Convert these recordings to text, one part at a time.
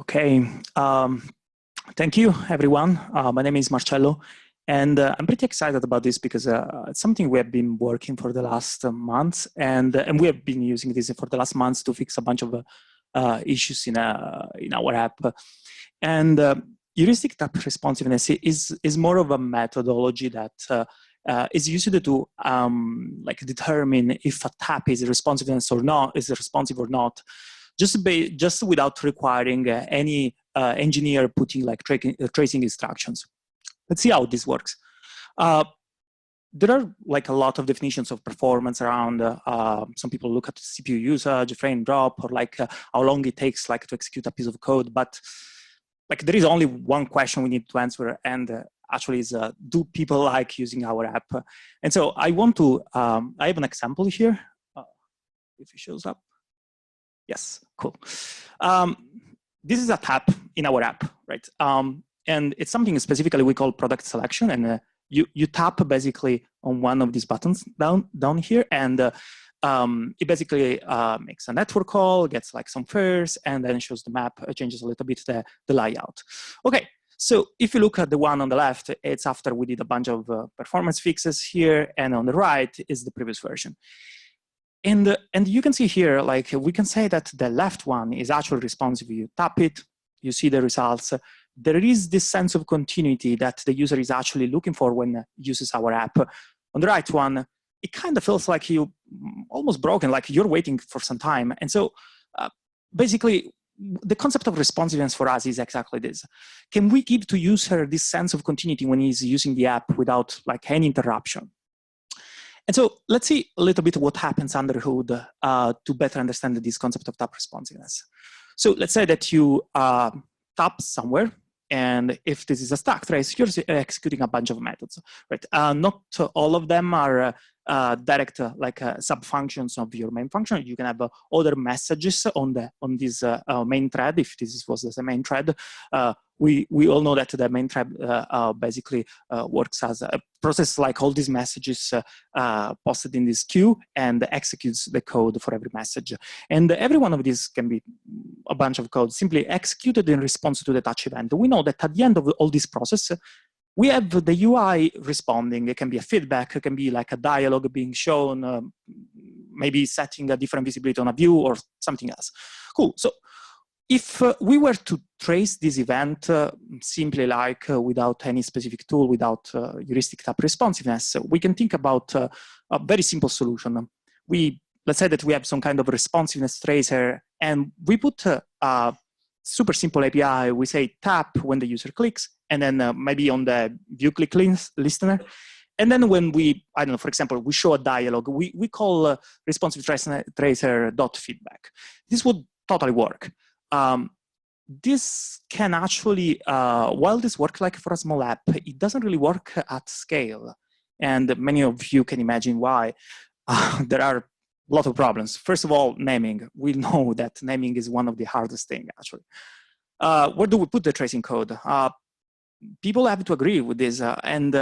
Okay, thank you, everyone. My name is Marcello, and I'm pretty excited about this because it's something we have been working for the last months, and we have been using this for the last months to fix a bunch of issues in our app. And heuristic tap responsiveness is more of a methodology that is used to like determine if a tap is responsive or not, just without requiring any engineer putting like tracing instructions. Let's see how this works. There are like a lot of definitions of performance around. Some people look at CPU usage, frame drop, or like how long it takes like to execute a piece of code. But like there is only one question we need to answer, and actually is do people like using our app? And so I want to. I have an example here. If it shows up. Yes, cool. This is a tap in our app, right? And it's something specifically we call product selection. And you tap basically on one of these buttons down here, and it basically makes a network call, gets like some fares, and then shows the map, changes a little bit the layout. Okay, so if you look at the one on the left, it's after we did a bunch of performance fixes here, and on the right is the previous version. And you can see here, like we can say that the left one is actually responsive. You tap it, you see the results. There is this sense of continuity that the user is actually looking for when uses our app. On the right one, it kind of feels like you almost broken, like you're waiting for some time. And so basically, the concept of responsiveness for us is exactly this. Can we give to user this sense of continuity when he's using the app without like any interruption? And so let's see a little bit what happens under the hood to better understand this concept of tap responsiveness. So let's say that you tap somewhere, and if this is a stack trace, you're executing a bunch of methods, right? Not all of them are direct sub-functions of your main function. You can have other messages on this main thread. If this was the main thread, we all know that the main thread basically works as a process like all these messages posted in this queue and executes the code for every message. And every one of these can be a bunch of code simply executed in response to the touch event. We know that at the end of all this process, we have the UI responding. It can be a feedback, it can be like a dialogue being shown, maybe setting a different visibility on a view or something else. Cool, so if we were to trace this event simply like without any specific tool, without heuristic tap responsiveness, we can think about a very simple solution. Let's say that we have some kind of responsiveness tracer, and we put a super simple API. We say tap when the user clicks, and then maybe on the view click listener. And then when we, I don't know, for example, we show a dialogue, we call responsive tracer.feedback. This would totally work. This can actually, while this works like for a small app, it doesn't really work at scale. And many of you can imagine why. There are a lot of problems. First of all, naming. We know that naming is one of the hardest things, actually. Where do we put the tracing code? People have to agree with this. And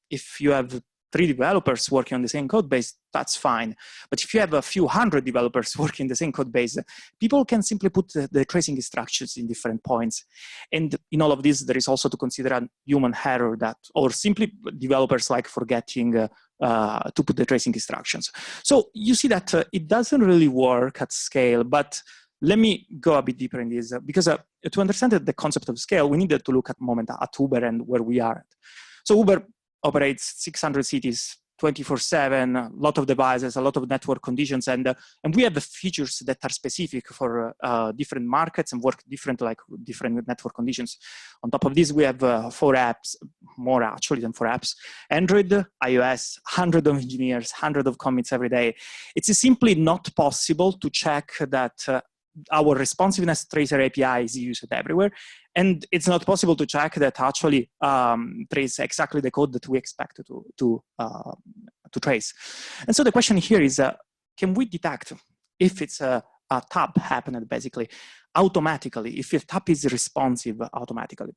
if you have 3 developers working on the same code base, that's fine. But if you have a few hundred developers working the same code base, people can simply put the tracing instructions in different points. And in all of this, there is also to consider a human error or simply developers like forgetting to put the tracing instructions. So you see that it doesn't really work at scale, but let me go a bit deeper in this because to understand the concept of scale, we needed to look at moment at Uber and where we are. So Uber operates 600 cities, 24/7, a lot of devices, a lot of network conditions, and we have the features that are specific for different markets and work different network conditions. On top of this, we have 4 apps, more actually than 4 apps: Android, iOS, hundreds of engineers, hundreds of commits every day. It's simply not possible to check that our responsiveness tracer API is used everywhere. And it's not possible to check that actually trace exactly the code that we expect to trace. And so the question here is, can we detect if it's a tap happened basically automatically, if a tap is responsive automatically?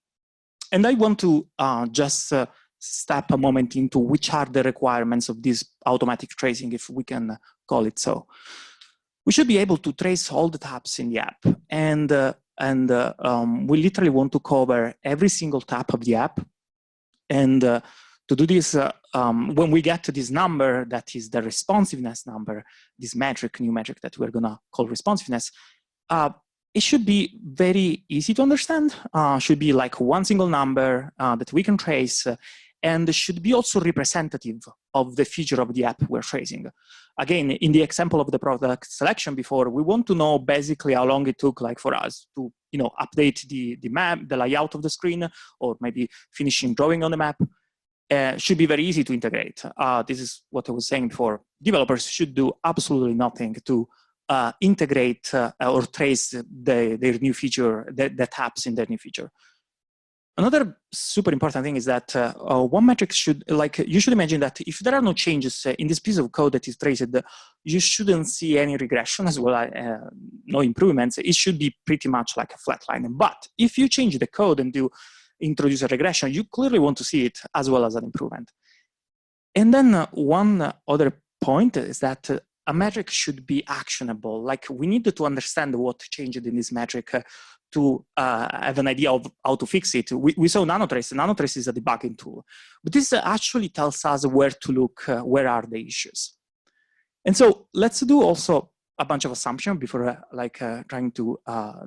And I want to just step a moment into which are the requirements of this automatic tracing, if we can call it so. We should be able to trace all the taps in the app. And and we literally want to cover every single tap of the app. And to do this, when we get to this number, that is the responsiveness number, this metric, new metric that we're gonna call responsiveness, it should be very easy to understand. Should be like one single number that we can trace, and should be also representative of the feature of the app we're tracing. Again, in the example of the product selection before, we want to know basically how long it took, like for us to, update the map, the layout of the screen, or maybe finishing drawing on the map. Should be very easy to integrate. This is what I was saying before. Developers should do absolutely nothing to integrate or trace their new feature, the taps in their new feature. Another super important thing is that one metric should, you should imagine that if there are no changes in this piece of code that is traced, you shouldn't see any regression as well, no improvements. It should be pretty much like a flat line. But if you change the code and do introduce a regression, you clearly want to see it as well as an improvement. And then one other point is that a metric should be actionable. Like we need to understand what changed in this metric to have an idea of how to fix it. We saw Nanotrace. Nanotrace is a debugging tool, but this actually tells us where to look, where are the issues. And so let's do also a bunch of assumptions before trying to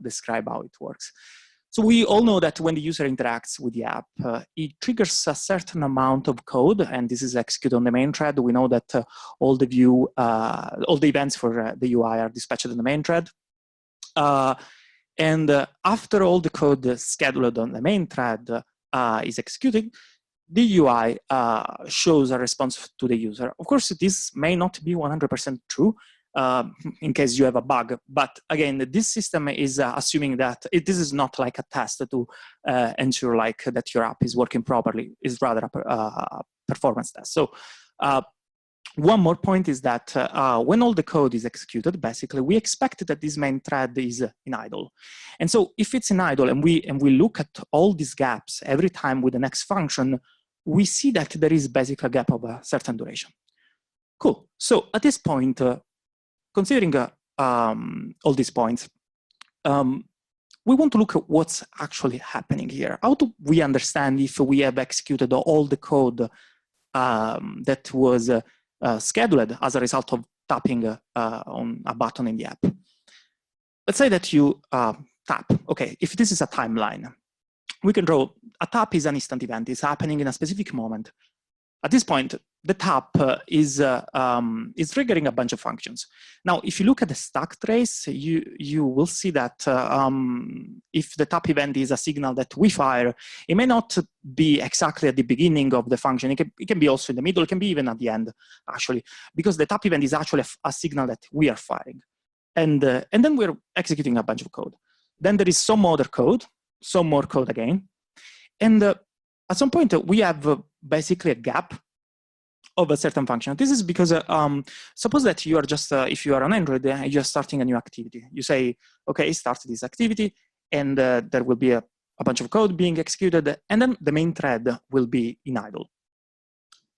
describe how it works. So we all know that when the user interacts with the app, it triggers a certain amount of code, and this is executed on the main thread. We know that all the events for the UI are dispatched on the main thread. And after all the code scheduled on the main thread is executed, the UI shows a response to the user. Of course, this may not be 100% true, in case you have a bug. But again, this system is assuming that this is not like a test to ensure that your app is working properly. It's rather a performance test. So one more point is that when all the code is executed, basically we expect that this main thread is in idle. And so if it's in idle and we look at all these gaps every time with the next function, we see that there is basically a gap of a certain duration. Cool. So at this point, considering all these points, we want to look at what's actually happening here. How do we understand if we have executed all the code that was scheduled as a result of tapping on a button in the app? Let's say that you tap. Okay, if this is a timeline, we can draw a tap is an instant event. It's happening in a specific moment. At this point, the tap is triggering a bunch of functions. Now, if you look at the stack trace, you will see that if the tap event is a signal that we fire, it may not be exactly at the beginning of the function. It can be also in the middle. It can be even at the end, actually, because the tap event is actually a signal that we are firing. And then we're executing a bunch of code. Then there is some other code, some more code again. And at some point, we have basically a gap of a certain function. This is because suppose that you are just, if you are on Android, you're starting a new activity. You say, okay, start this activity, and there will be a bunch of code being executed, and then the main thread will be in idle.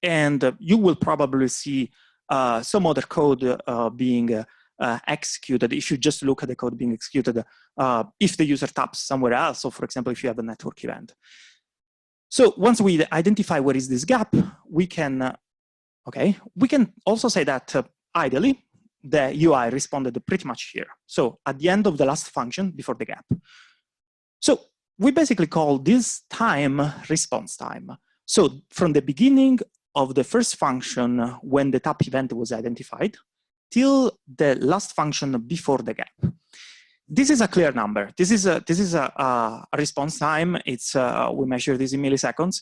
And you will probably see some other code being executed if you just look at the code being executed if the user taps somewhere else. So for example, if you have a network event. So once we identify where is this gap, we can also say that ideally, the UI responded pretty much here. So at the end of the last function before the gap. So we basically call this time response time. So from the beginning of the first function when the tap event was identified till the last function before the gap. This is a clear number. This is a response time. It's we measure this in milliseconds,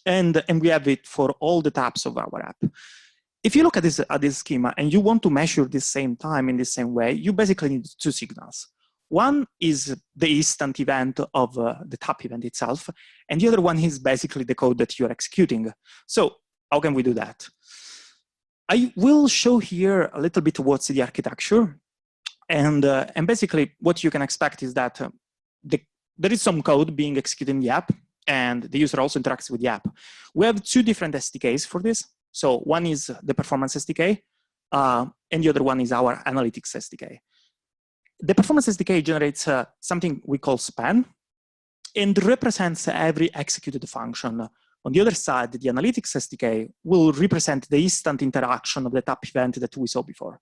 and we have it for all the taps of our app. If you look at this schema and you want to measure this same time in the same way, you basically need two signals. One is the instant event of the tap event itself, and the other one is basically the code that you're executing. So how can we do that? I will show here a little bit what's the architecture. And basically, what you can expect is that there is some code being executed in the app, and the user also interacts with the app. We have two different SDKs for this. So one is the performance SDK, and the other one is our analytics SDK. The performance SDK generates something we call span and represents every executed function. On the other side, the analytics SDK will represent the instant interaction of the tap event that we saw before.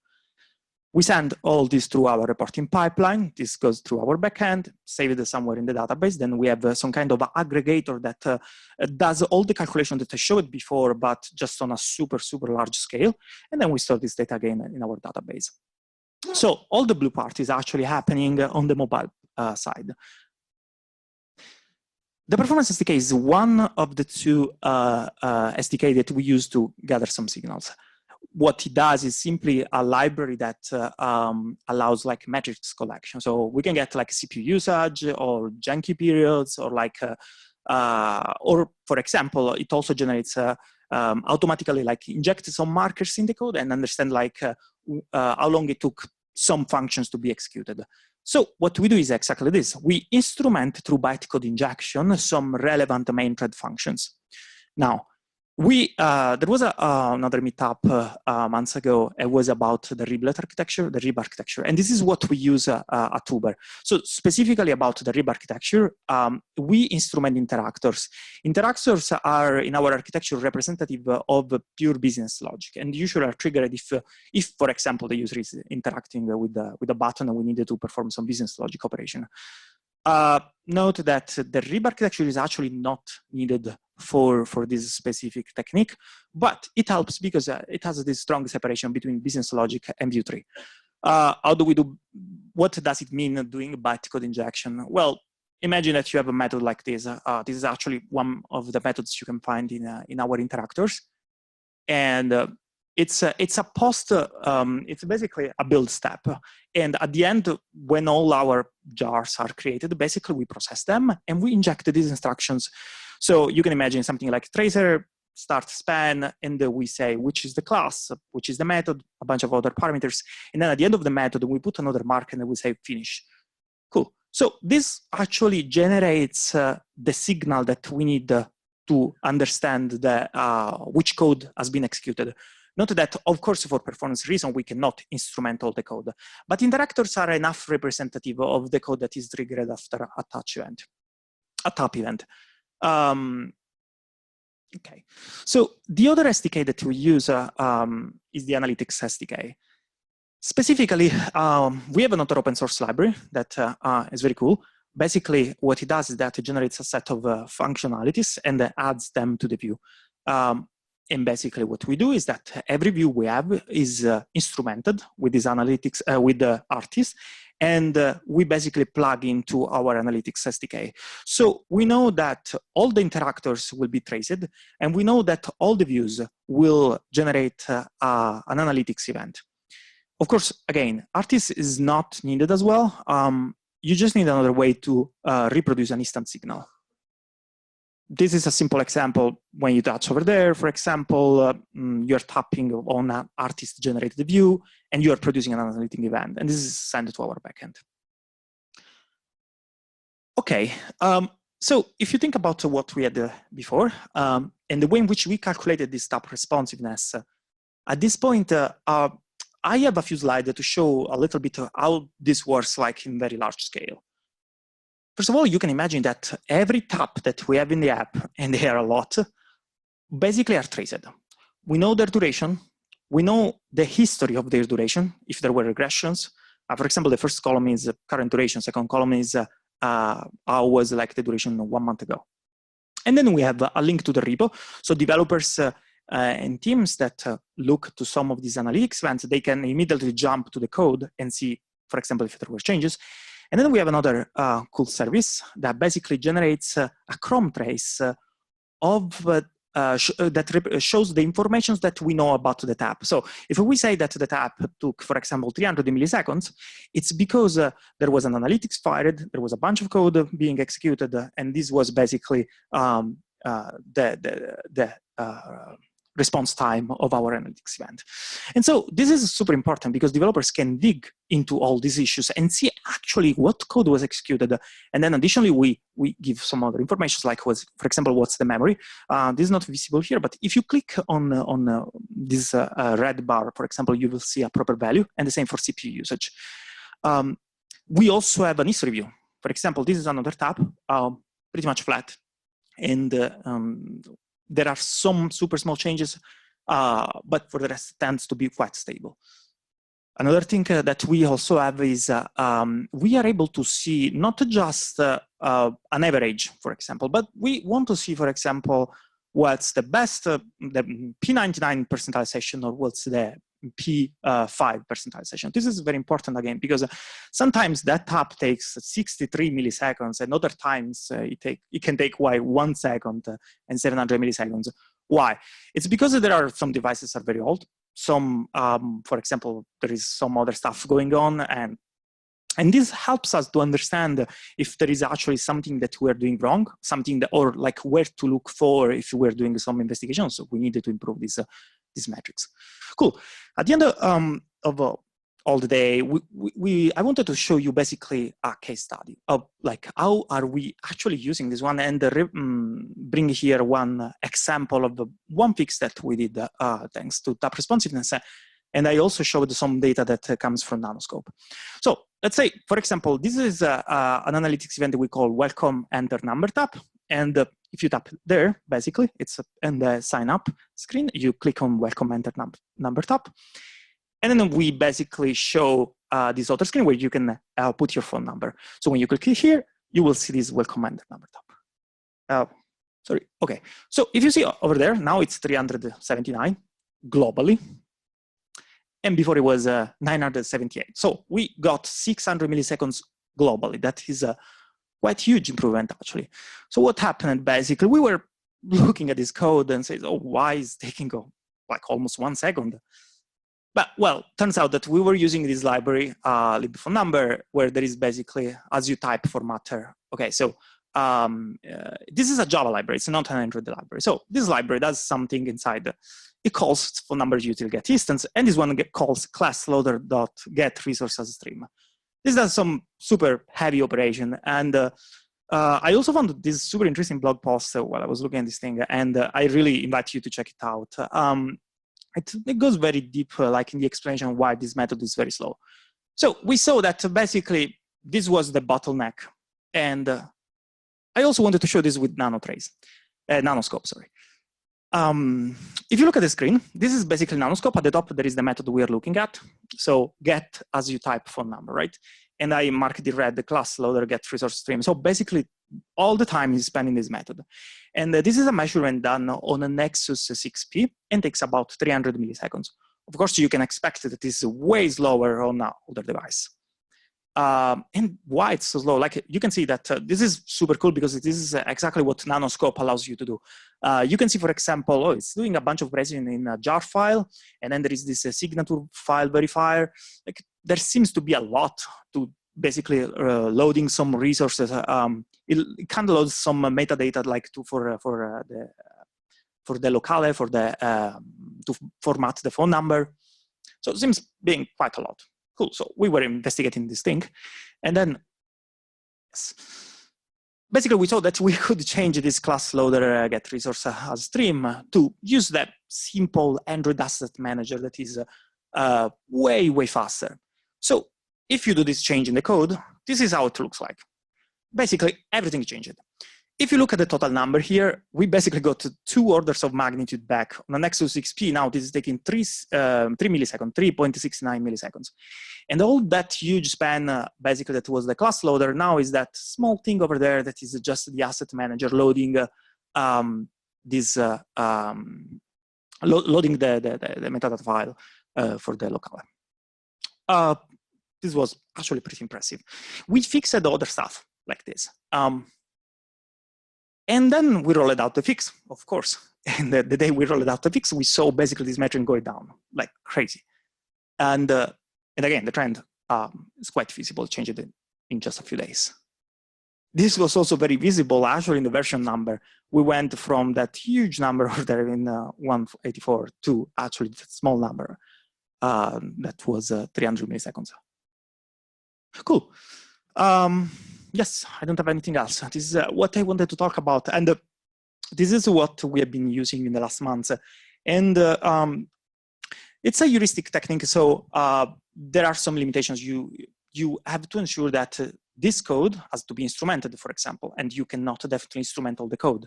We send all this through our reporting pipeline. This goes through our backend, save it somewhere in the database. Then we have some kind of aggregator that does all the calculation that I showed before, but just on a super, super large scale. And then we store this data again in our database. So all the blue part is actually happening on the mobile side. The performance SDK is one of the two SDK that we use to gather some signals. What it does is simply a library that allows like metrics collection. So we can get like CPU usage or junkie periods, or like, or for example, it also generates automatically like inject some markers in the code and understand like how long it took some functions to be executed. So what we do is exactly this. We instrument through bytecode injection some relevant main thread functions. Now, there was another meetup months ago. It was about the riblet architecture, the rib architecture, and this is what we use at Uber. So specifically about the rib architecture, we instrument interactors. Interactors are in our architecture representative of pure business logic, and usually are triggered if for example, the user is interacting with a button and we needed to perform some business logic operation. Note that the rib architecture is actually not needed for this specific technique, but it helps because it has this strong separation between business logic and view tree. How do we do? What does it mean doing bytecode injection? Well, imagine that you have a method like this. This is actually one of the methods you can find in our interactors, and it's basically a build step. And at the end, when all our jars are created, basically we process them and we inject these instructions. So you can imagine something like tracer, start span, and we say which is the class, which is the method, a bunch of other parameters. And then at the end of the method, we put another mark and then we say finish. Cool. So this actually generates the signal that we need to understand which code has been executed. Note that, of course, for performance reason, we cannot instrument all the code, but interactors are enough representative of the code that is triggered after a tap event. Okay, so the other SDK that we use is the analytics SDK. Specifically, we have another open source library that is very cool. Basically, what it does is that it generates a set of functionalities and adds them to the view. And basically what we do is that every view we have is instrumented with this analytics, with the artist, and we basically plug into our analytics SDK. So we know that all the interactors will be traced, and we know that all the views will generate an analytics event. Of course, again, artist is not needed as well. You just need another way to reproduce an instant signal. This is a simple example. When you touch over there, for example, you're tapping on an artist-generated view, and you are producing an analytic event, and this is sent to our backend. Okay, so if you think about what we had before, and the way in which we calculated this tap responsiveness, at this point, I have a few slides to show a little bit how this works like in very large scale. First of all, you can imagine that every tap that we have in the app, and there are a lot, basically are traced. We know their duration. We know the history of their duration, if there were regressions. For example, the first column is current duration. Second column is how was like the duration 1 month ago. And then we have a link to the repo. So developers and teams that look to some of these analytics events, they can immediately jump to the code and see, for example, if there were changes. And then we have another cool service that basically generates a Chrome trace of that shows the information that we know about the tap. So if we say that the tap took, for example, 300 milliseconds, it's because there was an analytics fired, there was a bunch of code being executed, and this was basically the response time of our analytics event. And so this is super important because developers can dig into all these issues and see actually what code was executed. And then additionally, we give some other information like, for example, what's the memory. This is not visible here, but if you click on this red bar, for example, you will see a proper value, and the same for CPU usage. We also have an history view. For example, this is another tab, pretty much flat. And there are some super small changes, but for the rest, it tends to be quite stable. Another thing that we also have is we are able to see not just an average, for example, but we want to see, for example, what's the best, the P99 percentile or what's the P5 percentile. This is very important again, because sometimes that tab takes 63 milliseconds, and other times it can take 1 second and 700 milliseconds. Why? It's because there are some devices that are very old. Some, for example, there is some other stuff going on, and this helps us to understand if there is actually something that we're doing wrong, something that, or like where to look for if we're doing some investigations. So we needed to improve these metrics. Cool. At the end of all the day, I wanted to show you basically a case study of like how are we actually using this one, and bring here one example of the one fix that we did thanks to tap responsiveness. And I also showed some data that comes from Nanoscope. So let's say, for example, this is an analytics event that we call welcome enter number tap. And if you tap there, basically, it's in the sign up screen. You click on welcome enter number tap. And then we basically show this other screen where you can put your phone number. So when you click here, you will see this welcome enter number tap. Sorry, okay. So if you see over there, now it's 379 globally. And before it was 978. So we got 600 milliseconds globally. That is a quite huge improvement, actually. So what happened, basically, we were looking at this code and said, oh, why is it taking like almost 1 second? But, well, turns out that we were using this library, libphonenumber, where there is basically as you type formatter. Okay, so this is a Java library. It's not an Android library. So this library does something inside. It calls phone numbers util get instance, and this one calls class loader.get resources stream. This does some super heavy operation, and I also found this super interesting blog post while I was looking at this thing, and I really invite you to check it out. It goes very deep, like in the explanation why this method is very slow. So we saw that basically this was the bottleneck, and I also wanted to show this with Nanoscope, sorry. If you look at the screen, this is basically Nanoscope. At the top, there is the method we are looking at. So get as you type phone number, right? And I marked it red, the class loader get resource stream. So basically, all the time is spending this method. And this is a measurement done on a Nexus 6P and takes about 300 milliseconds. Of course, you can expect that this is way slower on an older device. And why it's so slow? Like you can see that this is super cool because this is exactly what Nanoscope allows you to do. You can see, for example, it's doing a bunch of precision in a jar file, and then there is this signature file verifier. Like there seems to be a lot to basically loading some resources. It can load some metadata, like for the locale, to format the phone number. So it seems being quite a lot. Cool, so we were investigating this thing. And then, yes. Basically we saw that we could change this class loader get resource as stream to use that simple Android asset manager that is way, way faster. So if you do this change in the code, this is how it looks like. Basically, everything changed. If you look at the total number here, we basically got 2 orders of magnitude back. On the Nexus 6P, now this is taking 3 milliseconds, 3.69 milliseconds. And all that huge span, basically that was the class loader, now is that small thing over there that is just the asset manager loading loading the metadata file for the locale. This was actually pretty impressive. We fixed the other stuff like this. And then we rolled out the fix, of course. And the day we rolled out the fix, we saw basically this metric going down like crazy. And again, the trend is quite visible, changed it in just a few days. This was also very visible actually in the version number. We went from that huge number there in 184 to actually that small number that was 300 milliseconds. Cool. Yes, I don't have anything else. This is what I wanted to talk about. And this is what we have been using in the last months. And it's a heuristic technique. So there are some limitations. you have to ensure that this code has to be instrumented, for example, and you cannot definitely instrument all the code.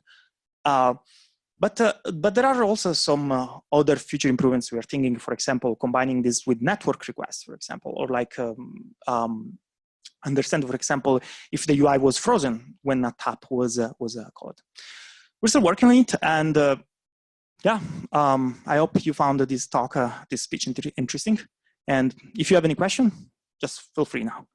But there are also some other future improvements we are thinking, for example, combining this with network requests, for example, or like understand, for example, if the UI was frozen when a tap was called. We're still working on it, and yeah, I hope you found this talk, this speech interesting. And if you have any question, just feel free now.